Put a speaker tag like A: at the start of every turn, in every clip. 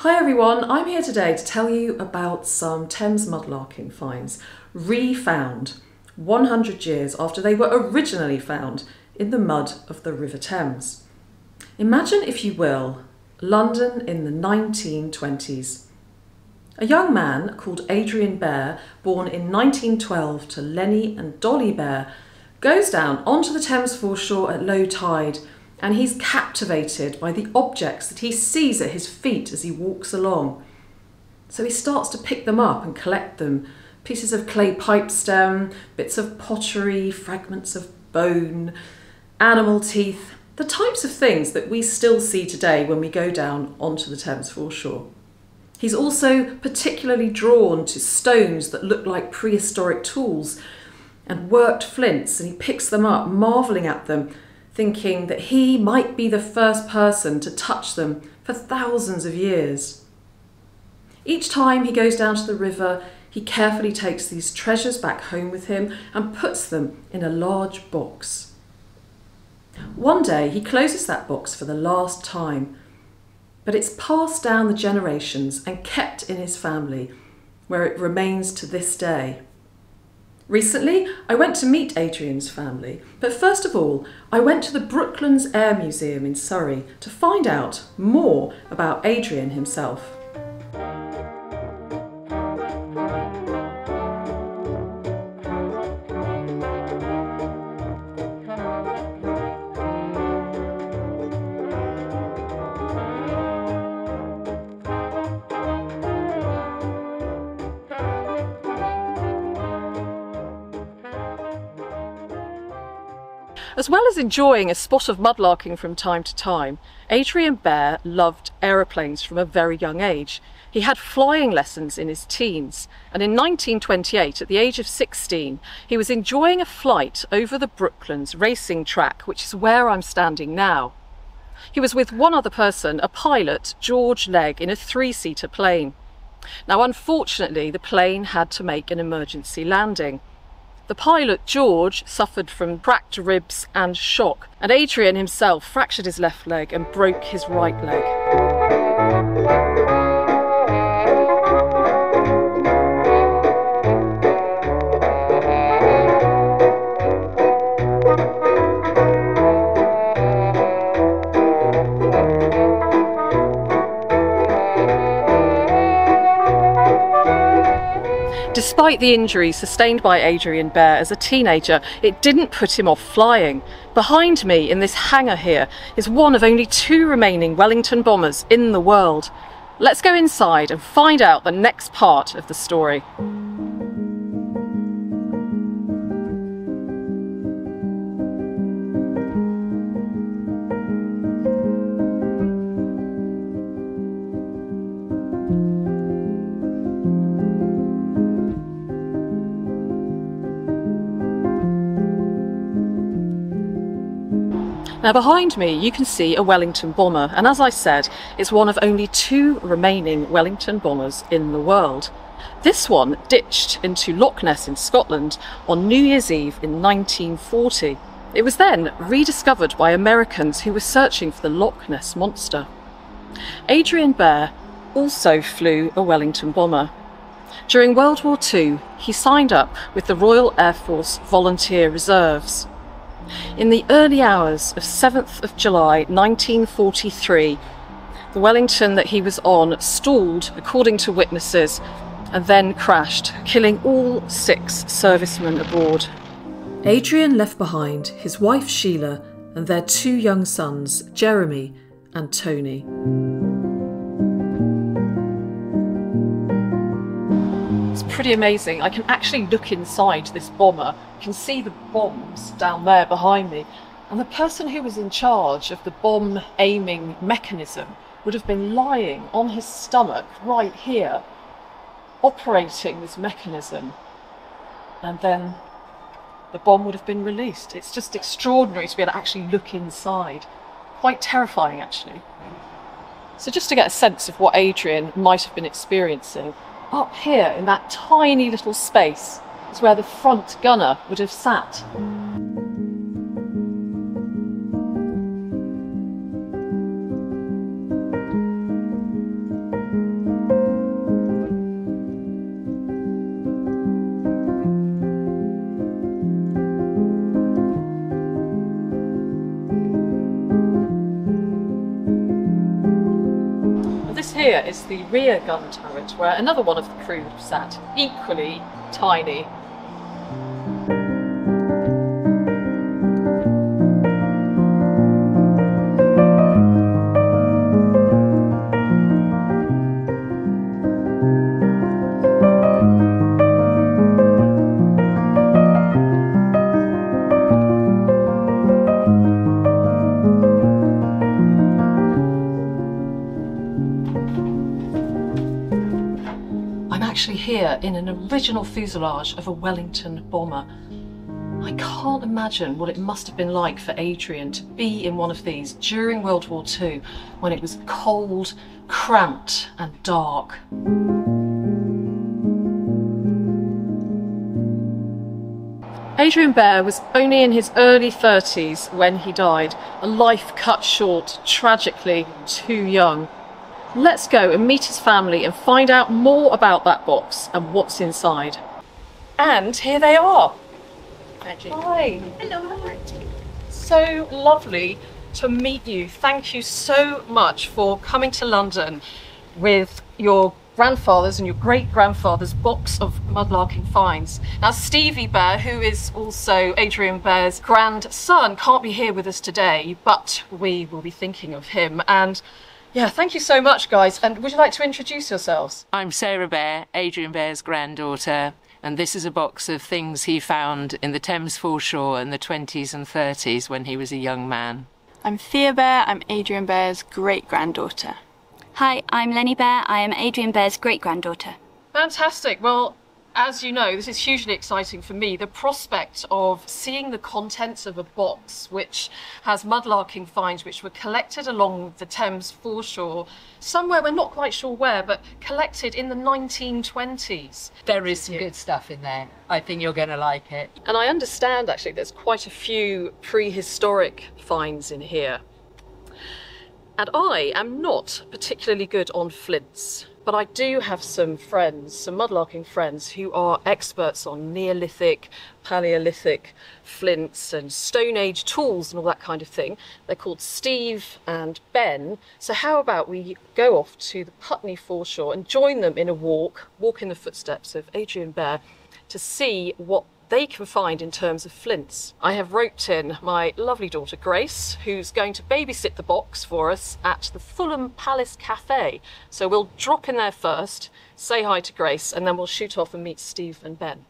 A: Hi everyone, I'm here today to tell you about some Thames mudlarking finds re-found 100 years after they were originally found in the mud of the River Thames. Imagine, if you will, London in the 1920s. A young man called Adrian Beare, born in 1912 to Lenny and Dolly Beare, goes down onto the Thames foreshore at low tide, and he's captivated by the objects that he sees at his feet as he walks along. So he starts to pick them up and collect them. Pieces of clay pipe stem, bits of pottery, fragments of bone, animal teeth, the types of things that we still see today when we go down onto the Thames foreshore. He's also particularly drawn to stones that look like prehistoric tools and worked flints, and he picks them up, marvelling at them, thinking that he might be the first person to touch them for thousands of years. Each time he goes down to the river, he carefully takes these treasures back home with him and puts them in a large box. One day he closes that box for the last time, but it's passed down the generations and kept in his family, where it remains to this day. Recently, I went to meet Adrian's family, but first of all, I went to the Brooklands Air Museum in Surrey to find out more about Adrian himself. As well as enjoying a spot of mudlarking from time to time, Adrian Beare loved aeroplanes from a very young age. He had flying lessons in his teens, and in 1928, at the age of 16, he was enjoying a flight over the Brooklands racing track, which is where I'm standing now. He was with one other person, a pilot, George Legg, in a three-seater plane. Now, unfortunately, the plane had to make an emergency landing. The pilot, George, suffered from cracked ribs and shock, and Adrian himself fractured his left leg and broke his right leg. Despite the injuries sustained by Adrian Beare as a teenager, it didn't put him off flying. Behind me in this hangar here is one of only 2 remaining Wellington bombers in the world. Let's go inside and find out the next part of the story. Now behind me you can see a Wellington bomber, and as I said, it's one of only 2 remaining Wellington bombers in the world. This one ditched into Loch Ness in Scotland on New Year's Eve in 1940. It was then rediscovered by Americans who were searching for the Loch Ness monster. Adrian Beare also flew a Wellington bomber. During World War II, he signed up with the Royal Air Force Volunteer Reserves. In the early hours of 7th of July 1943, the Wellington that he was on stalled, according to witnesses, and then crashed, killing all 6 servicemen aboard. Adrian left behind his wife Sheila and their 2 young sons, Jeremy and Tony. It's pretty amazing. I can actually look inside this bomber. You can see the bombs down there behind me. And the person who was in charge of the bomb aiming mechanism would have been lying on his stomach right here, operating this mechanism. And then the bomb would have been released. It's just extraordinary to be able to actually look inside. Quite terrifying, actually. So just to get a sense of what Adrian might have been experiencing, up here in that tiny little space is where the front gunner would have sat. And this here is the rear gun turret where another one of the crew sat, equally tiny. Actually here in an original fuselage of a Wellington bomber. I can't imagine what it must have been like for Adrian to be in one of these during World War II when it was cold, cramped and dark. Adrian Beare was only in his early 30s when he died, a life cut short, tragically too young. Let's go and meet his family and find out more about that box and what's inside. And here they are. Hi. Hello. So lovely to meet you. Thank you so much for coming to London with your grandfather's and your great-grandfather's box of mudlarking finds. Now Stevie Beare, who is also Adrian Beare's grandson, can't be here with us today, but we will be thinking of him. And yeah, thank you so much, guys. And would you like to introduce yourselves?
B: I'm Sarah Beare, Adrian Beare's granddaughter, and this is a box of things he found in the Thames foreshore in the 20s and 30s when he was a young man.
C: I'm Thea Beare, I'm Adrian Beare's great-granddaughter.
D: Hi, I'm Lenny Beare, I am Adrian Beare's great-granddaughter.
A: Fantastic. Well, as you know, this is hugely exciting for me. The prospect of seeing the contents of a box which has mudlarking finds which were collected along the Thames foreshore, somewhere we're not quite sure where, but collected in the 1920s.
B: There is some good stuff in there. I think you're going to like it.
A: And I understand actually there's quite a few prehistoric finds in here. And I am not particularly good on flints, but I do have some friends, some mudlarking friends, who are experts on Neolithic, Paleolithic flints and Stone Age tools and all that kind of thing. They're called Steve and Ben. So how about we go off to the Putney foreshore and join them in a walk in the footsteps of Adrian Beare to see what they can find in terms of flints. I have roped in my lovely daughter Grace, who's going to babysit the box for us at the Fulham Palace Cafe. So we'll drop in there first, say hi to Grace, and then we'll shoot off and meet Steve and Ben.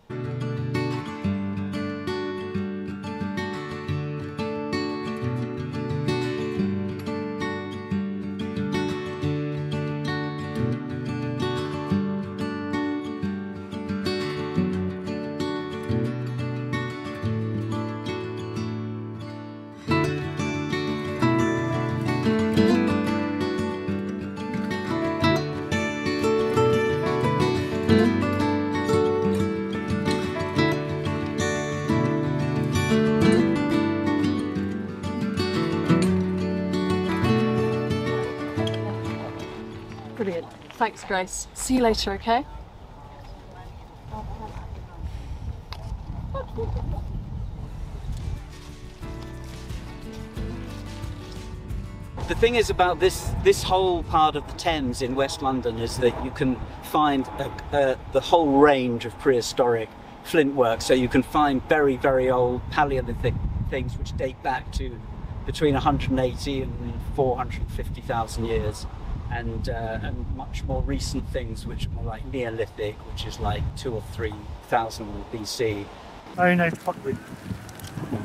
A: Brilliant. Thanks, Grace. See you later, okay?
E: The thing is about this whole part of the Thames in West London is that you can find the whole range of prehistoric flint work. So you can find very, very old Paleolithic things which date back to between 180 and 450,000 years. And much more recent things which are like Neolithic, which is like 2,000 or 3,000 BC.
F: Iron Age pottery.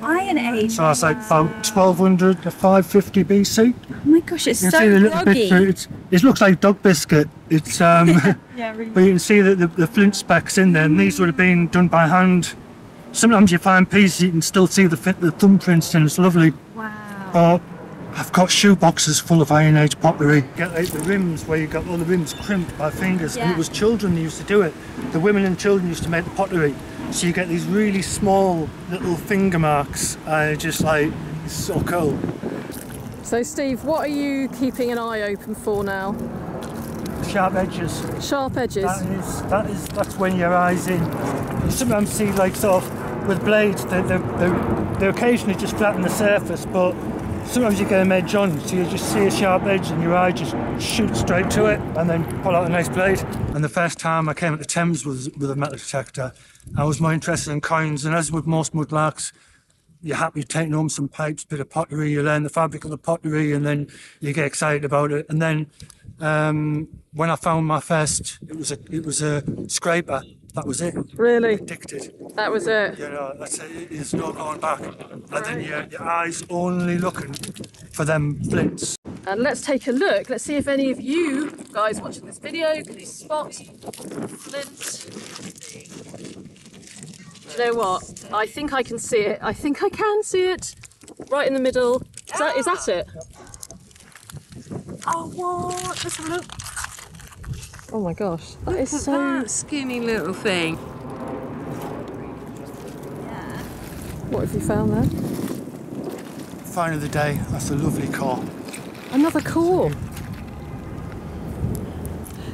D: Iron Age?
F: So it's like about 1200 to 550 BC.
D: Oh my gosh, it's
F: you
D: so
F: can see the little
D: groggy.
F: bit, it looks like dog biscuit. It's
D: Yeah, really.
F: But you can see that the flint specks in there, and these would have been done by hand. Sometimes you find pieces, you can still see the thumbprints, and it's lovely.
D: Wow.
F: I've got shoe boxes full of Iron Age pottery. Get like the rims where you got all the rims crimped by fingers, and it was children who used to do it. The women and children used to make the pottery. So you get these really small little finger marks, just like, it's so cool.
A: So Steve, what are you keeping an eye open for now?
F: Sharp edges.
A: Sharp edges?
F: That's when your eye's in. You sometimes see like sort of with blades, they occasionally just flatten the surface, but sometimes you get an edge on, so you just see a sharp edge and your eye just shoots straight to it and then pull out a nice blade. And the first time I came at the Thames was with a metal detector. I was more interested in coins, and as with most mudlarks, you're happy taking home some pipes, bit of pottery, you learn the fabric of the pottery, and then you get excited about it. And then when I found my first, it was a scraper. That was it.
A: Really?
F: Addicted.
A: That was it.
F: You know, that's it. There's no going back. And then your eyes only looking for them flints.
A: And let's take a look. Let's see if any of you guys watching this video can spot flint. Do you know what? I think I can see it. I think I can see it. Right in the middle. Is that it? Oh, what? Let's have a look. Oh my gosh, that is so...
B: That skinny little thing.
A: What have you found there?
F: Find of the day, that's a lovely core.
A: Another core.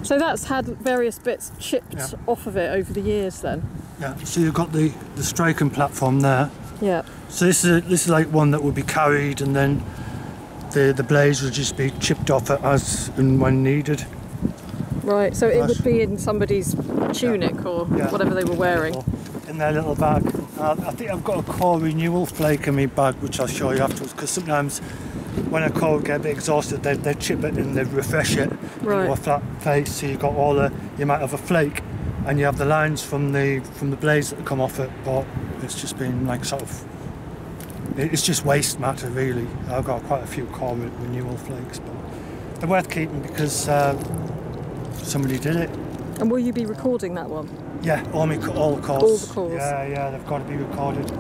A: So that's had various bits chipped off of it over the years then?
F: Yeah, so you've got the striking platform there.
A: Yeah.
F: So this is like one that would be carried, and then the blades would just be chipped off as and when needed.
A: Right, so it would be in somebody's tunic or whatever they were wearing.
F: In their little bag. I think I've got a core renewal flake in my bag, which I'll show you afterwards, because sometimes when a core would get a bit exhausted, they'd chip it and they'd refresh it into a flat face, so you've got you might have a flake and you have the lines from the blades that come off it, but it's just been like sort of, it's just waste matter really. I've got quite a few core renewal flakes, but they're worth keeping because somebody did it.
A: And will you be recording that one?
F: Yeah, all the calls.
A: All the calls.
F: Yeah, they've got to be recorded.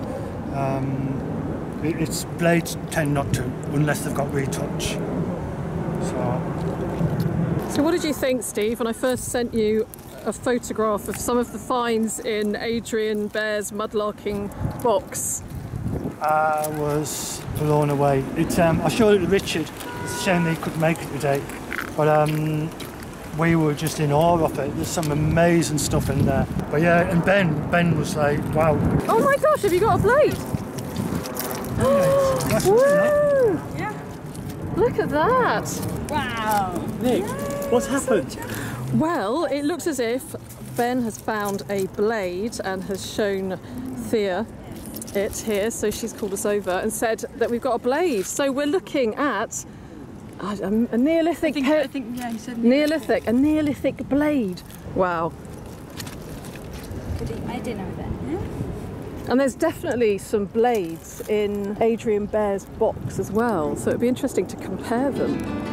F: It's blades tend not to, unless they've got retouch.
A: So what did you think, Steve, when I first sent you a photograph of some of the finds in Adrian Beare's Mudlarking box?
F: I was blown away. I showed it to Richard. It's a shame that he couldn't make it today, but we were just in awe of it. There's some amazing stuff in there. But yeah, and Ben was like, wow.
A: Oh my gosh, have you got a blade? Woo!
C: Yeah.
A: Look at that.
C: Wow.
F: Nick, what's happened?
A: Well, it looks as if Ben has found a blade and has shown Thea it here, so she's called us over and said that we've got a blade. So we're looking at a Neolithic,
C: he said
A: Neolithic, a Neolithic blade. Wow.
D: Could eat my dinner with it.
A: And there's definitely some blades in Adrian Beare's box as well, so it'd be interesting to compare them.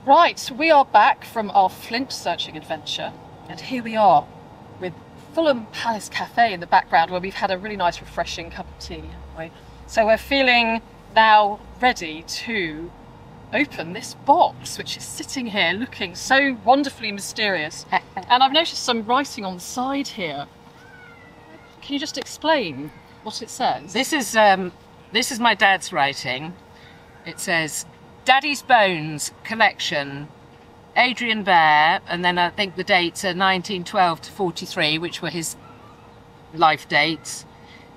G: Right, we are back from our flint searching adventure, and here we are with Fulham Palace Cafe in the background, where we've had a really nice refreshing cup of tea, haven't we? So we're feeling now ready to open this box, which is sitting here looking so wonderfully mysterious. And I've noticed some writing on the side here. Can you just explain what it says?
B: This is my dad's writing. It says, Daddy's Bones Collection, Adrian Beare, and then I think the dates are 1912 to 43, which were his life dates.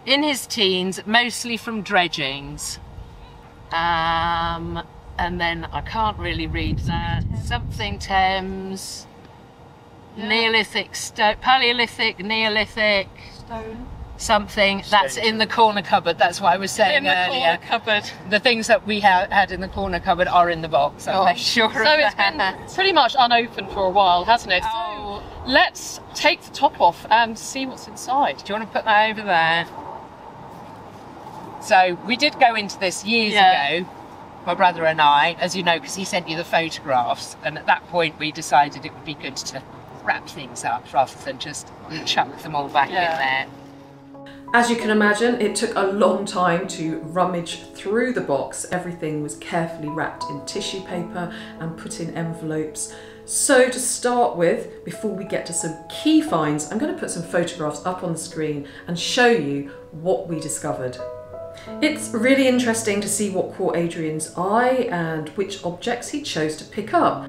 B: In his teens, mostly from dredgings. And then I can't really read that. Something Thames, Neolithic, Paleolithic, Neolithic.
C: Stone.
B: Something that's in the corner cupboard. That's what I was saying earlier.
G: In the corner cupboard.
B: The things that we had in the corner cupboard are in the box. I'm sure.
G: So it's been pretty much unopened for a while, hasn't it?
B: Oh.
G: So let's take the top off and see what's inside.
B: Do you want to put that over there? So we did go into this years ago, my brother and I, as you know, because he sent you the photographs, and at that point we decided it would be good to wrap things up rather than just chuck them all back in there.
A: As you can imagine, it took a long time to rummage through the box. Everything was carefully wrapped in tissue paper and put in envelopes. So to start with, before we get to some key finds, I'm going to put some photographs up on the screen and show you what we discovered. It's really interesting to see what caught Adrian's eye and which objects he chose to pick up.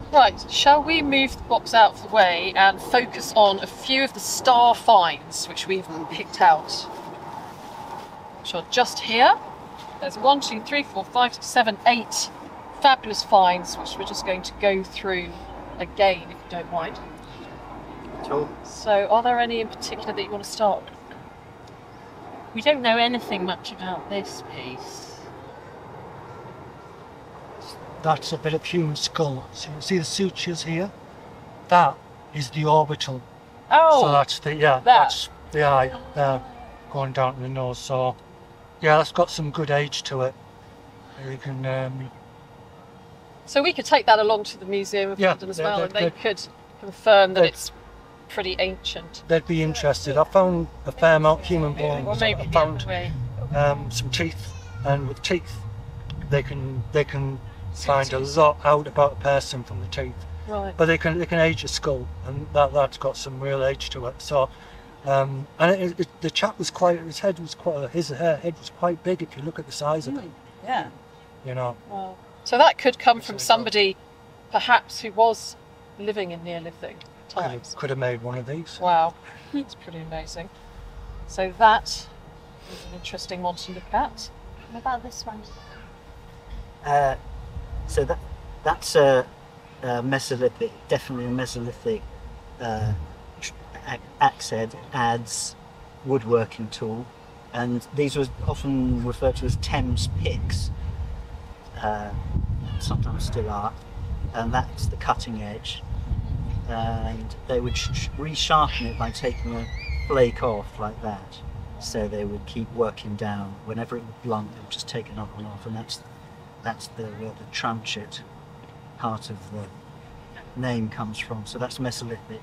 G: Right, shall we move the box out of the way and focus on a few of the star finds which we've picked out, which are just here. There's 1, 2, 3, 4, 5, 6, 7, 8 fabulous finds which we're just going to go through again, if you don't mind.
E: Cool.
G: So are there any in particular that you want to start with?
B: We don't know anything much about this piece.
F: That's a bit of human skull. So you see the sutures here? That is the orbital.
B: Oh!
F: So that's the, that's the eye there going down to the nose. So, yeah, that's got some good age to it. You can...
G: So we could take that along to the Museum of London as well, and they could confirm that it's pretty ancient.
F: They'd be interested. I found a fair amount of human bones.
G: Or maybe
F: I found some teeth, and with teeth, they can find a lot out about a person from the teeth.
G: Right.
F: But they can age a skull, and that's got some real age to it. So, and the chap was quite. His head was quite big. If you look at the size of it.
G: Yeah.
F: You know.
G: Wow. So that could come from somebody, perhaps, who was living in Neolithic times.
F: Could have made one of these.
G: Wow, it's pretty amazing. So that is an interesting one to look at.
D: What about this one?
E: So that's a Mesolithic, definitely a Mesolithic axe head adze woodworking tool, and these were often referred to as Thames picks. Sometimes still are, and that's the cutting edge. And they would resharpen it by taking a flake off like that. So they would keep working down. Whenever it was blunt, they would just take another one off, and that's where the trunchet part of the name comes from. So that's Mesolithic.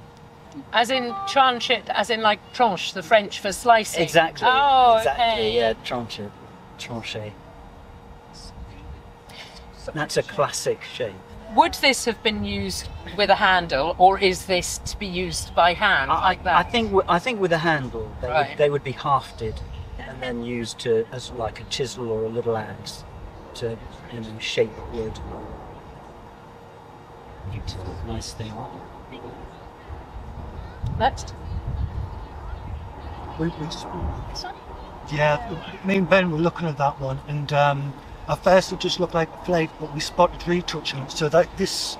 B: As in tranchet, as in like tranche, the French for slicing.
E: Exactly.
B: Oh,
E: exactly.
B: okay.
E: Yeah, tranchet. That's a classic shape.
B: Would this have been used with a handle, or is this to be used by hand like that?
E: I think with a handle,
B: Right.
E: they would be hafted and then used as like a chisel or a little axe to shape wood. Beautiful, nice thing.
G: Next.
F: Yeah, me and Ben were looking at that one, and at first it just looked like a flake, but we spotted retouch on it. So that this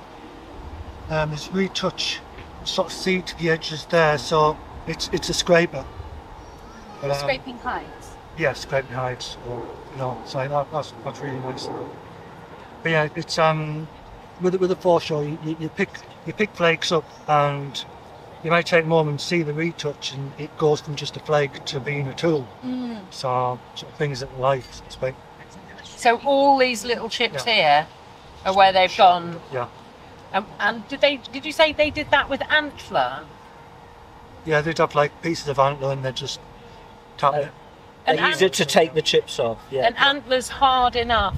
F: is retouch, sort of see to the edges there. So it's a scraper. But,
D: Scraping hides.
F: Yeah, scraping hides. So that's really nice. But yeah, it's with a foreshore, you pick flakes up, and you might take a moment to see the retouch, and it goes from just a flake to being a tool. So sort of things that life, so to speak.
B: So all these little chips here are where they've gone.
F: Yeah.
B: And did you say they did that with antler?
F: Yeah, they'd have like pieces of antler, and they just tap it.
E: They use it to take the chips off. Yeah.
B: An antler's hard enough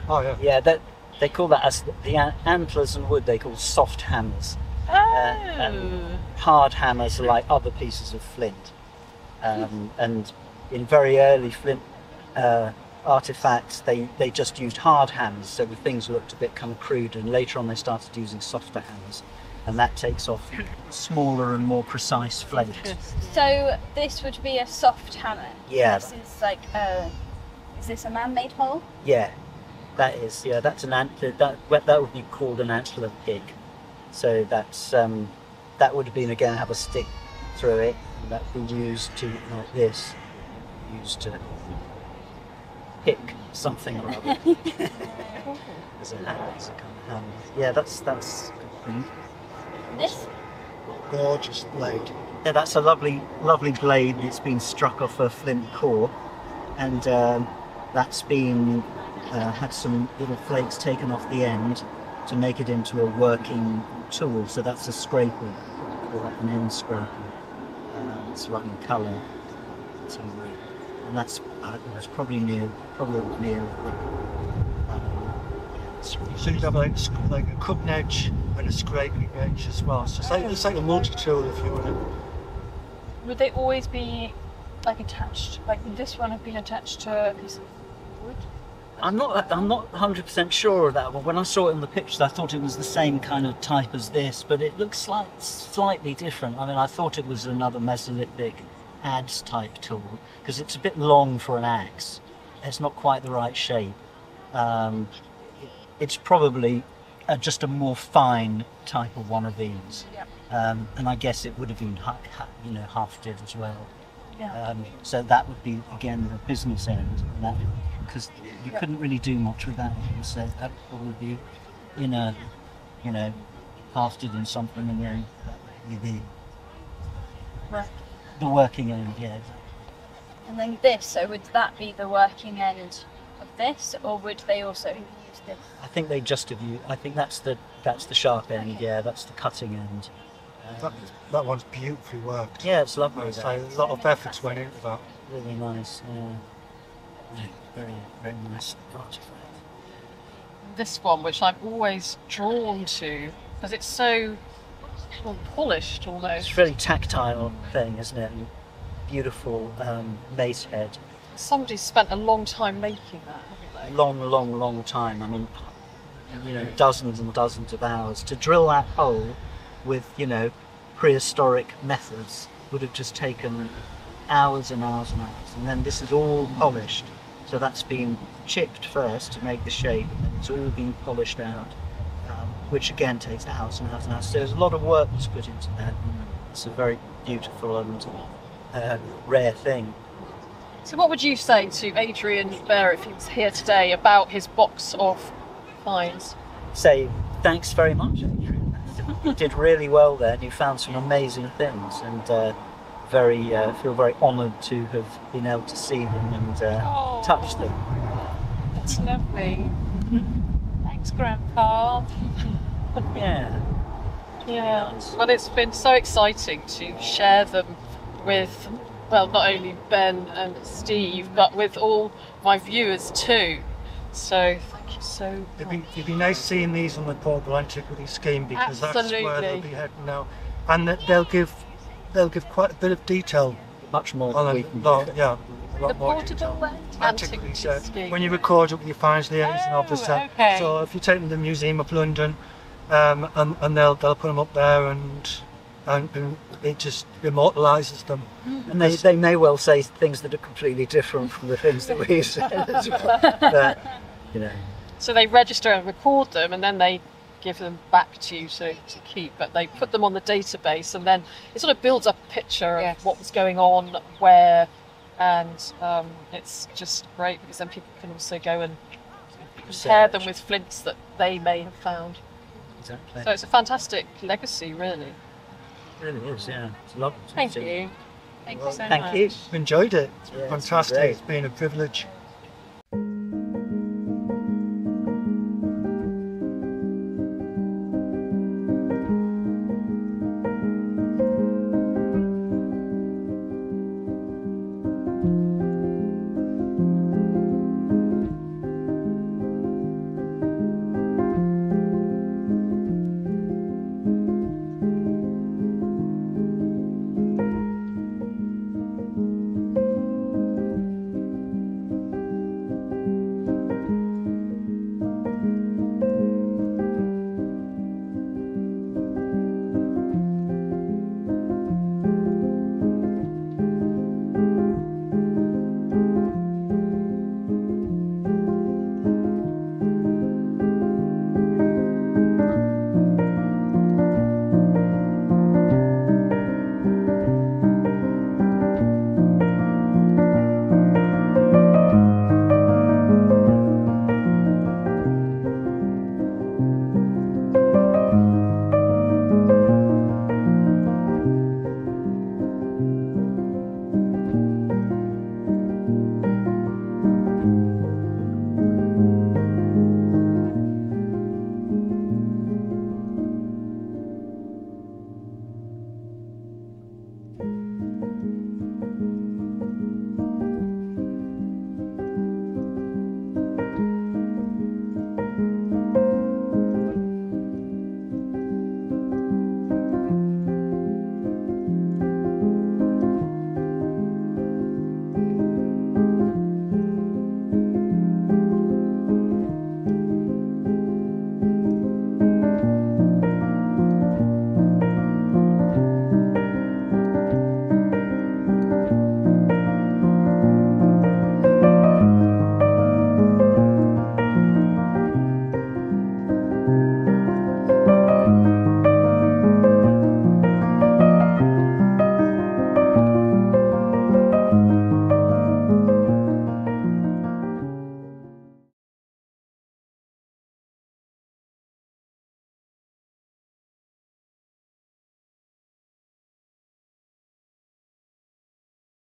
F: Oh yeah.
E: Yeah, that they call that as the antlers and wood. They call soft hammers. And hard hammers are like other pieces of flint. And in very early flint artifacts, they just used hard hammers, so the things looked a bit kind of crude. And later on, they started using softer hammers, and that takes off smaller and more precise flint.
D: So this would be a soft hammer.
E: Yeah.
D: This is like is this a man-made hole?
E: Yeah, that is. Yeah, that's an antler. That would be called an antler pig. So that's that would have been, again, have a stick through it, and that would be used to, like this, used to pick something or other. As a kind of hammer. Yeah, that's a good thing.
D: This?
F: Gorgeous blade.
E: Yeah, that's a lovely blade that's been struck off a flint core, and that's been had some little flakes taken off the end to make it into a working tool. So that's a scraper, we call that an end scraper. It's right in colour, and that's probably near.
F: So you'd have like a cutting edge and a scraping edge as well. So it's like a multi-tool, if you will.
G: Would they always be like attached? Like would this one have been attached to a piece of wood?
E: I'm not 100% sure of that. But when I saw it in the pictures, I thought it was the same kind of type as this, but it looks slightly different. I mean, I thought it was another Mesolithic adze type tool because it's a bit long for an axe. It's not quite the right shape. It's probably just a more fine type of one of these.
G: Yep.
E: And I guess it would have been hafted as well.
G: Yeah.
E: So that would be, again, the business end of that, because you couldn't really do much with that. So that would probably be, hafted in something, and then that would be the working end, yeah.
D: And then this, so would that be the working end of this, or would they also use this?
E: I think they just have used. I think that's the sharp end.
D: Okay.
E: Yeah, that's the cutting end.
F: That one's beautifully worked.
E: Yeah, it's lovely.
F: So a lot of efforts went into that.
E: Really nice. Yeah. Very, very nice artifact.
G: This one, which I'm always drawn to, because it's so polished almost.
E: It's a really tactile thing, isn't it? And beautiful mace head.
G: Somebody's spent a long time making that, haven't they?
E: Long time. I mean, dozens and dozens of hours to drill that hole with, prehistoric methods would have just taken hours and hours and hours. And then this is all polished. So that's been chipped first to make the shape, and then it's all been polished out, which again takes hours and hours and hours. So there's a lot of work that's put into that. It's a very beautiful and rare thing.
G: So what would you say to Adrian Beare if he was here today about his box of finds?
E: Say thanks very much, Adrian. You did really well there. You found some amazing things, and feel very honoured to have been able to see them and touch them.
G: That's lovely. Thanks, Grandpa.
E: Yeah.
G: Yeah. Well, it's been so exciting to share them with, well, not only Ben and Steve, but with all my viewers too. So thank you so much.
F: It'd be nice seeing these on the Portable Antiquity Scheme, because
G: Absolutely.
F: that's where they'll be heading now, and that they'll give quite a bit of detail.
E: Much more
F: On
E: than we can do.
G: The
F: more
G: Portable
F: Antiquity
G: Antiquity
F: set.
G: Scheme.
F: When you record up your finds, the editing of the set.
G: Okay.
F: So if you take them to the Museum of London, and they'll put them up there, and it just immortalises them.
E: And they may well say things that are completely different from the things that we've said as well. But,
G: So they register and record them, and then they give them back to you to keep, but they put them on the database, and then it sort of builds up a picture of what was going on, where, and it's just great because then people can also go and compare them with flints that they may have found.
E: Exactly.
G: So it's a fantastic legacy, really.
E: It really is, yeah. It's lovely.
G: Thank you. Thank you so much.
E: Thank you.
F: Enjoyed it.
E: Yeah, it's
F: Fantastic.
E: great.
F: It's been a privilege.